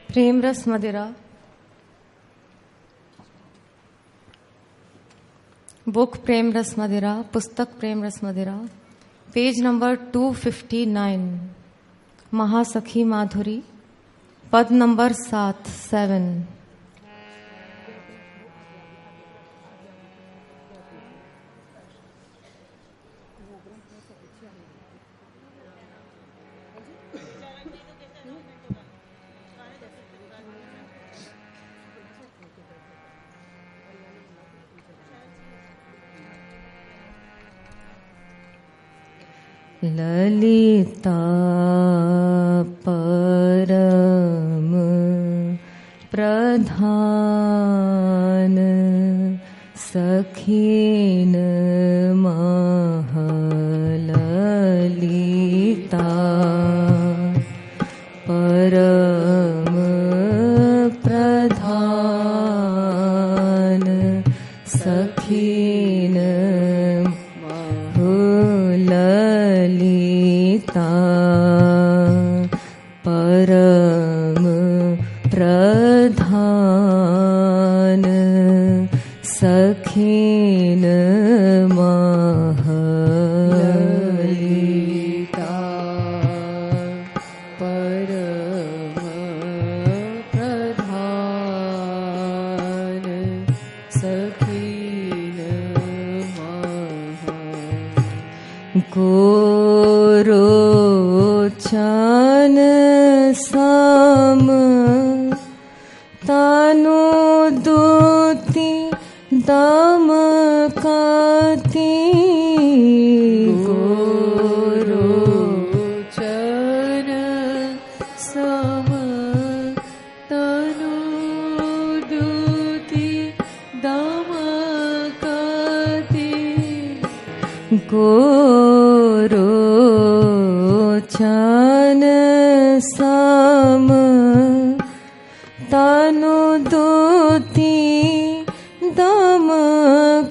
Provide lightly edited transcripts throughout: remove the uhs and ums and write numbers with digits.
प्रेम रस मदिरा, बुक प्रेम रस मदिरा, पुस्तक प्रेम रस मदिरा, पेज नंबर 259, महासखी माधुरी, पद नंबर 7 ललिता परम प्रधान सखीन महललिता परम प्रधान सखीन ललिता परम प्रधान सखीन महललिता परम प्रधान सखीन गोरोचन सम तानु दूती दमकती गोरोचन सम तानु दूती दमकती गोरोचन सम तनु दूती दमकती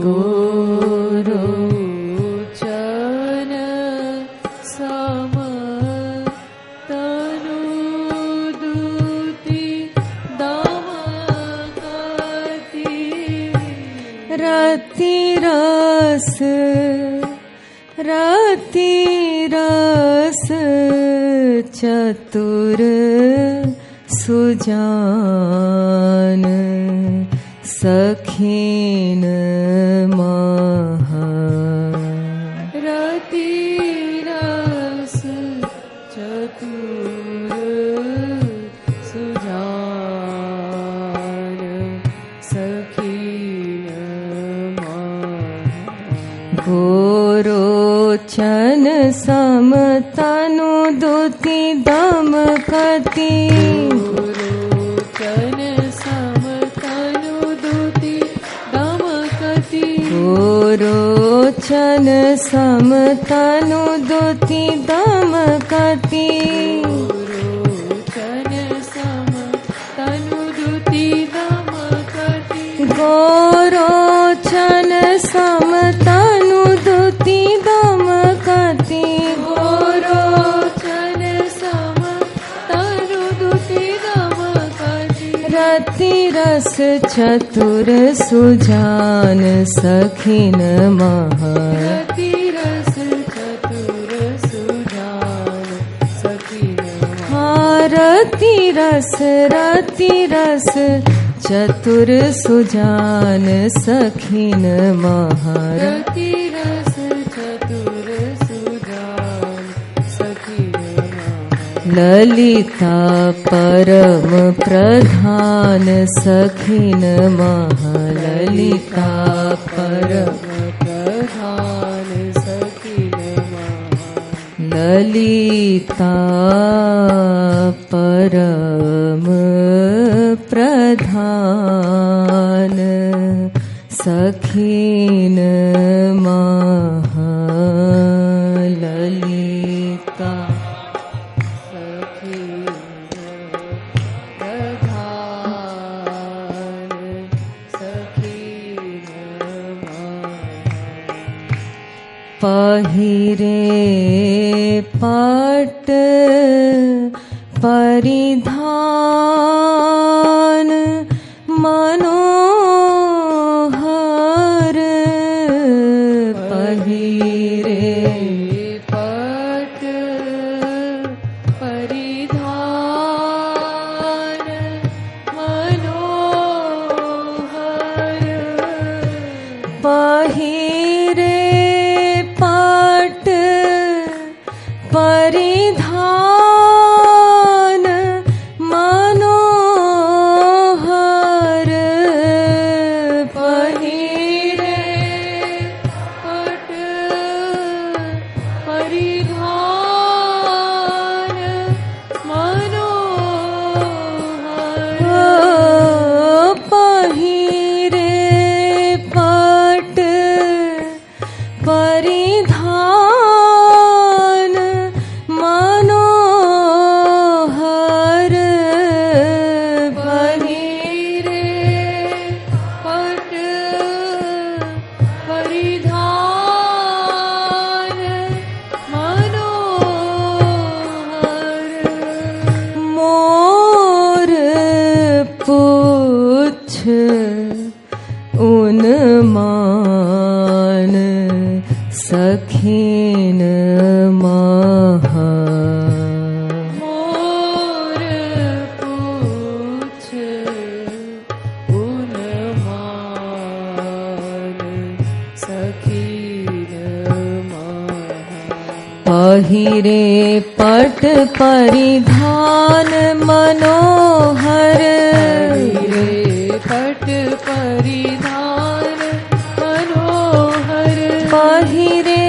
गोरोचन सम तनु दूती दमकती रति रस चतुर सुजान सखीन रति रस चतुर सुजान सखीन गोरोचन सम तनु दूती दमकती गोरोचन सम तनु दूती दमकती गोरोचन सम तनु दूती दमकती गोरोचन सम तनु दूती दमकती गोरोचन सम तनु दूती दमकती गोरोचन सम तनु दूती दमकती रति रस चतुर सुजान सखीन रति रस चतुर सुजान सखीन रति रस चतुर सुजान सखीन रति रस चतुर सुजान सखीन ललिता परम प्रधान सखीन ललिता परम प्रधान सखीन ललिता परम प्रधान सखीन ललिता सखीन प्रधान सखीन पहिरे पाट परिधान मनोहर पहिरे पट परिधान मनोहर पहिरे पट परिधान मनोहर पहिरे पट परिधान मनोहर पहिरे पट परिधान मनोहर पहिरे पट परिधान मनोहर मोर पुछ उन्मान सखीन महा मोर पूछ उन्मान सखीन पहिरे पट परिधान मनोहर रे पट परिधान मनोहर पहिरे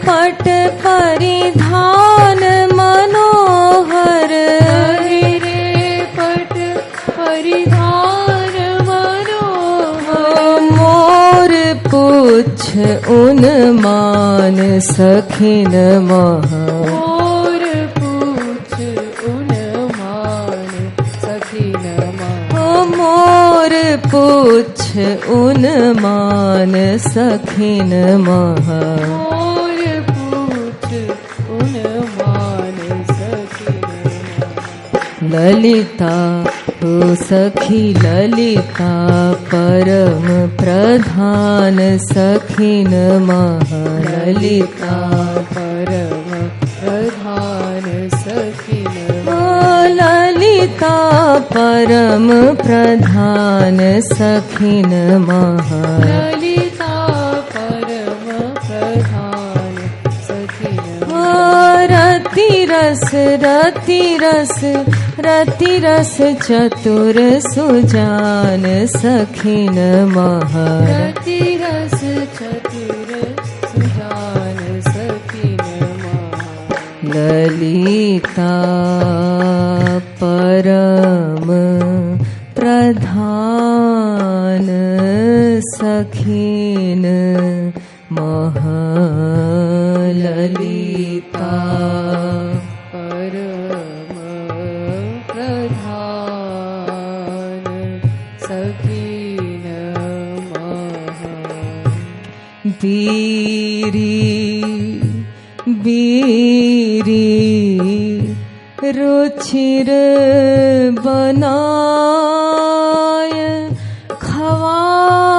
पट परिधान मनोहर रे पट परिधान मनोहर मोर पुछ उन्मान सखिन महा मोर पूछ उन्मान सखीन मोर पुछ उन्मान सखिन महा मोर पूछ उन्मान सखीन ललिता हो सखी ललिता परम प्रधान सखिन महा ललिता परम प्रधान सखीन ललिता परम प्रधान सखिन महा ललिता परम प्रधान सखीन रति रस रति रस रति रस चतुर सुजान सखिन महा रति रस चतुर सुजान सखीन ललिता परम प्रधान सखीन महा ललिता परम प्रधान सखीन बीरी बीरी रुचिर बनाय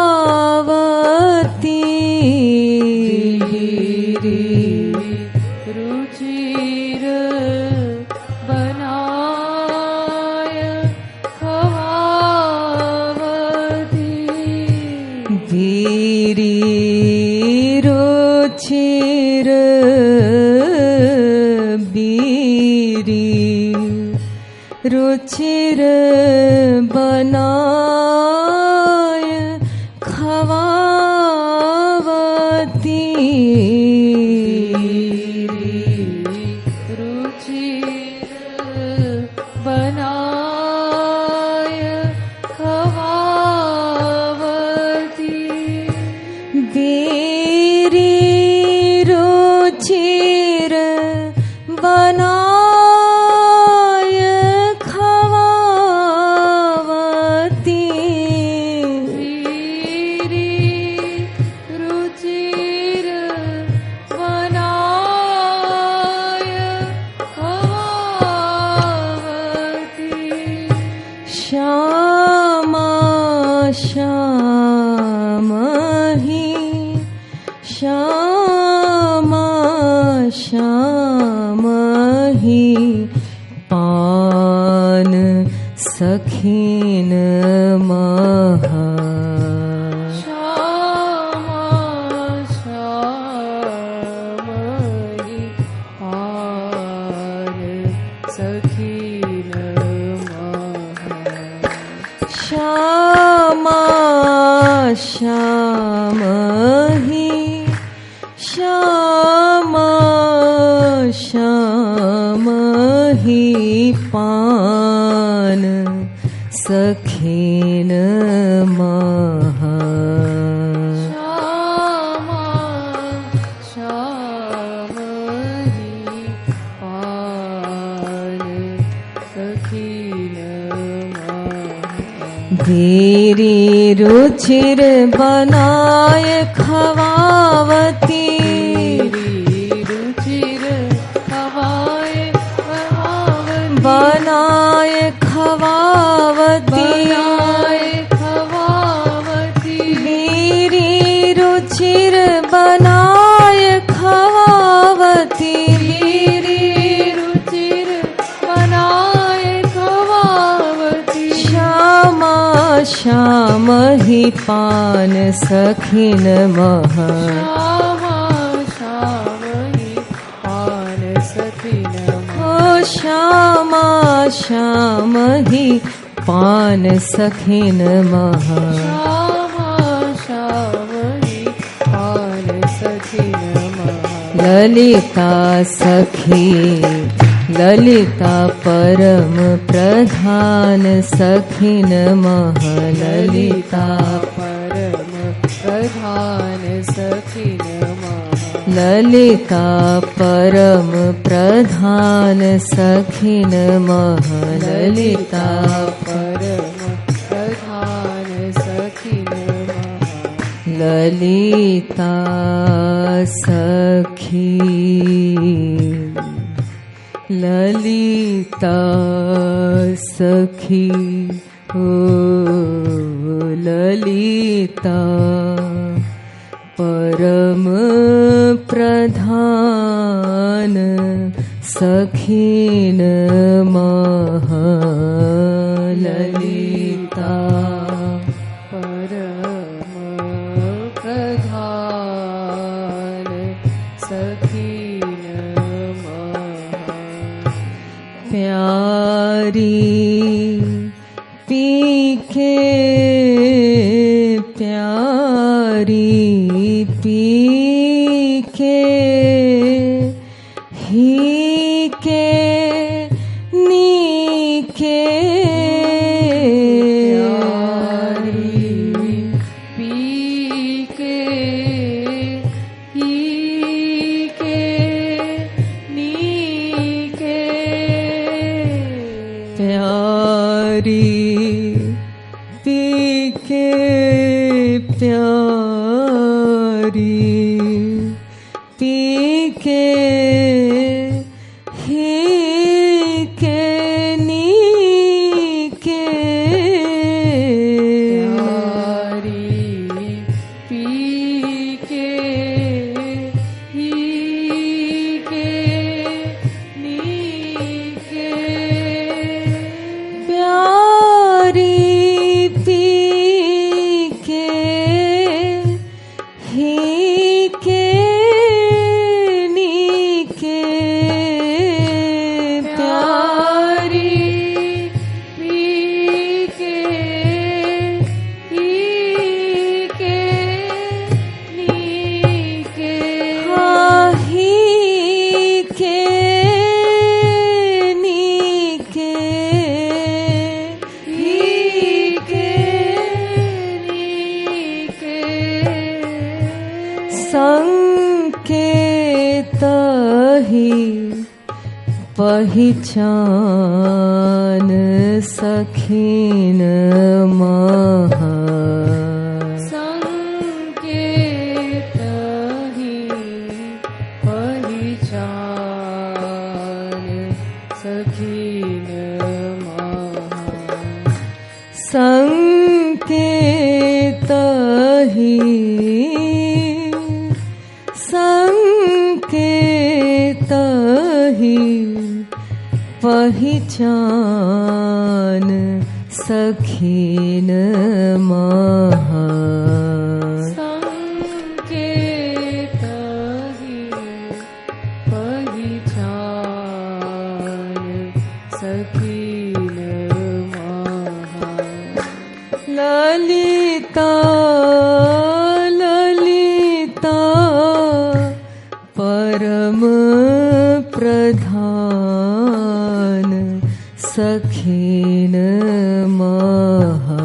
खवावती रुचिर बनाय खवावती बीरी रुचिर बीरी रुचिर बनाय खवावती रुचिर बनाय खवावती बीरी रुचिर बनाय खवावती रुचिर बनाय खवावती श्यामहि श्यामा श्यामहि पान सखीन मह श्यामा श्यामहि पान सखीन मह श्यामा श्यामहि श्यामा श्यामहि पान सखीन मह श्यामा श्यामहि पान सखीन मह धीरी रुचिर बनाय खवावती रुचिर हवाए हवावती बनाय खवावती खवावती धीरी रुचिर बनाय खवावती रुचिर बनाए खवावती श्यामा श्यामहि पान सखीन मह श्यामा श्यामहि पान सखीन ओ श्यामा श्यामहि पान सखीन मह श्यामा श्यामहि पान सखीन मह ललिता सखी ललिता परम प्रधान सखीन मह ललिता परम प्रधान सखीन मह ललिता परम प्रधान सखीन मह ललिता परम प्रधान सखीन मह ललिता सखी ललिता सखी हो ललिता परम प्रधान सखीन मह ललिता परम प्रधान सखीन मह प्यारी पीके प्यारी पीके ही के नीके प्यारी पी के ही के नी के प्यारी पीके प्यारी पीके ही के नीके प्यारी पी के ही के नी के प्यारी पीके ही के नीके प्यारी पी के ही के नी के ही के नीके ही के नी के संकेत ही पहचान सखीन मह संकेत ही पहचान सखीन मह संकेत संकेत ही पहिचान सखीन महा संकेत ही पहिचान सखीन महा ललिता ललिता परम प्रधान सखीन महा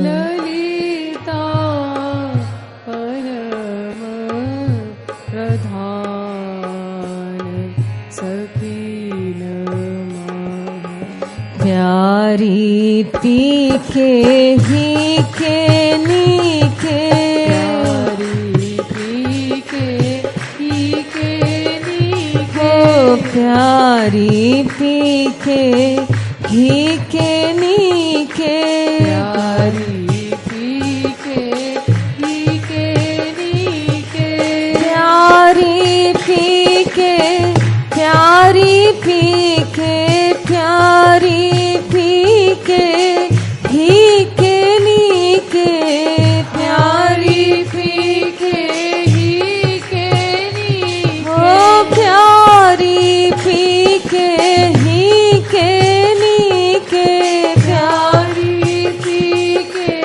ललिता परम प्रधान सखीन महा प्यारी पी के ही के नीके प्यारी पी के ही के नीके प्यारी पी के ही के नीके प्यारी पी के प्यारी पी के प्यारी पी के ही के नीके प्यारी पी के ही के नीके ओ प्यारी पी के ही के नीके प्यारी पी के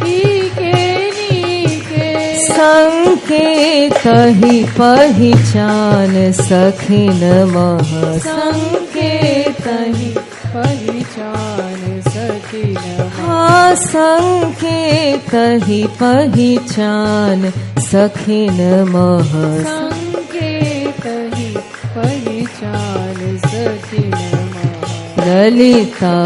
ही के नीके संकेत ही पहिचान सखीन महा संकेत ही पहिचान सखीन हाँ संकेत ही पहिचान सखीन महा संकेत ही पहिचान सखीन महा ललिता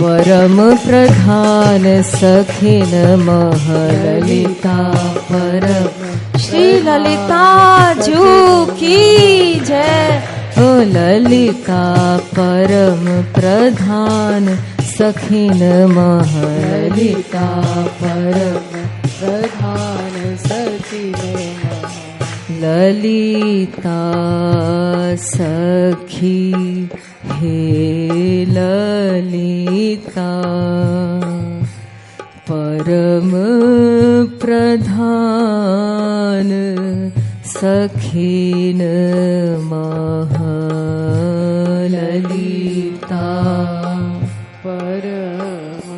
परम प्रधान सखीन महा ललिता परम श्री ललिता जू की जय ओ ललिता परम प्रधान सखीन महा ललिता परम प्रधान सखीन महा ललिता सखी हे ललिता परम प्रधान सखीन महा ललिता परम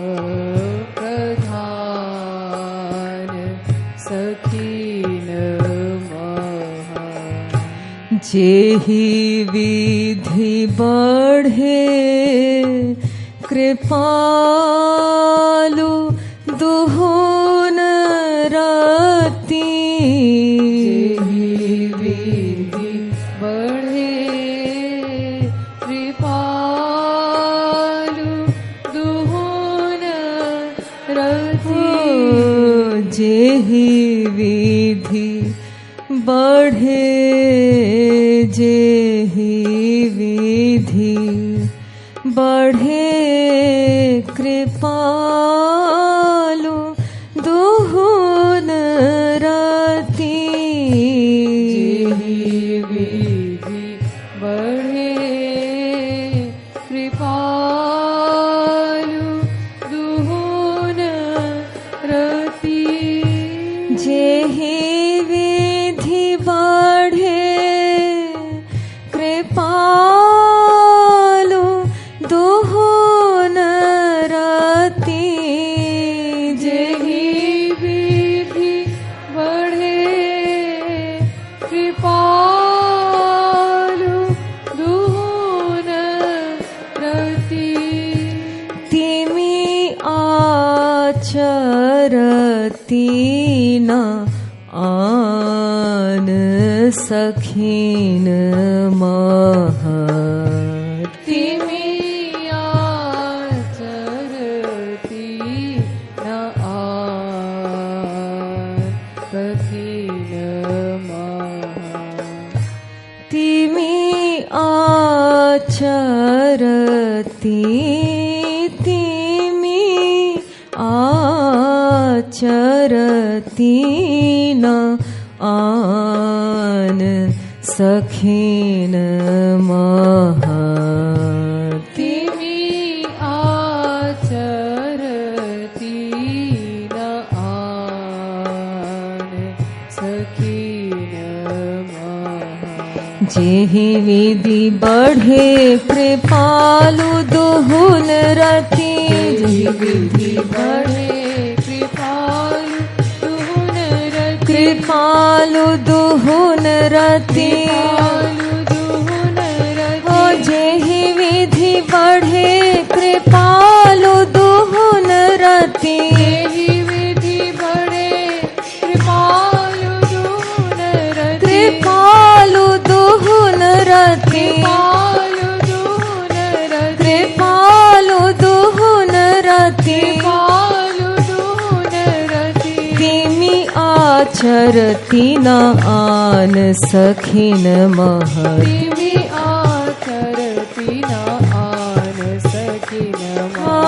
प्रधान सखीन महा जेहि विधि बढ़े कृपालु दुहुन रति जेहि विधि बढ़े कृपालु दुहुन रति जेहि विधि बढ़े जेहि विधि बढ़े कृपालु दुहुन रति जेहि विधि बढ़े कृपालु दुहुन रति जेहि विधि बढ़े कृपालु दुहुन रति जेहि विधि बढ़े कृपालु दुहुन रति तिमि आचरति न आन सखीन महा तिमि आचरति न आन सखीन महा तिमि आचरति तिमि आचरती न आन सखीन महा तिमी आचरती न आन सखीन महा जेहि विधि बढ़े कृपालु दुहुन रति जेहि विधि बढ़े कृपालु दुहुन रति कृपालु दुहुन रति ओ जेहि विधि बढ़े कृपालु दुहुन रति जेहि विधि बढ़े कृपालु दुहुन रति कृपालु दुहुन रति कृपालु दुहुन रति कृपालु दुहुन रति तिमि आचरति न आन सखिन महा तिमि आचरति न आन सखिन महा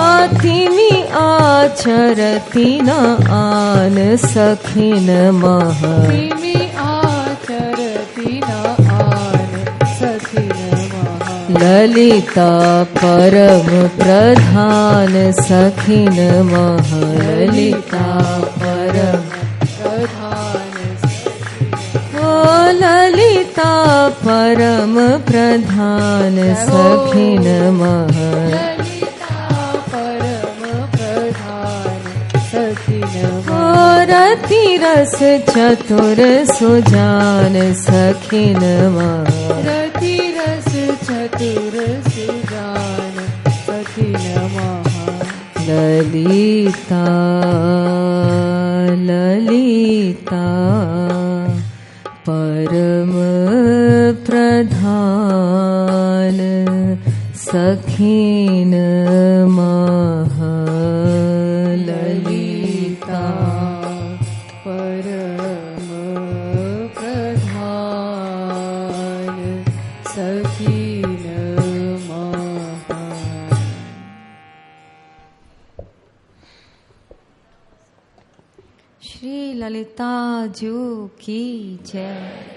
तिमि आचरति न आन सखिन महा तिमि आचरति न आन सखिन महा ललिता परम प्रधान सखिन महा ललिता परम प्रधान ओ ललिता परम प्रधान सखिन महा ललिता परम प्रधान सखिन ओ रति रस चतुर सुजान सखिन महा रति रस चतुर सुजान सखिन महा ललिता ललिता परम प्रधान सखिन महा ललिता परम प्रधान सखिन महा श्री ललिता जू की जय।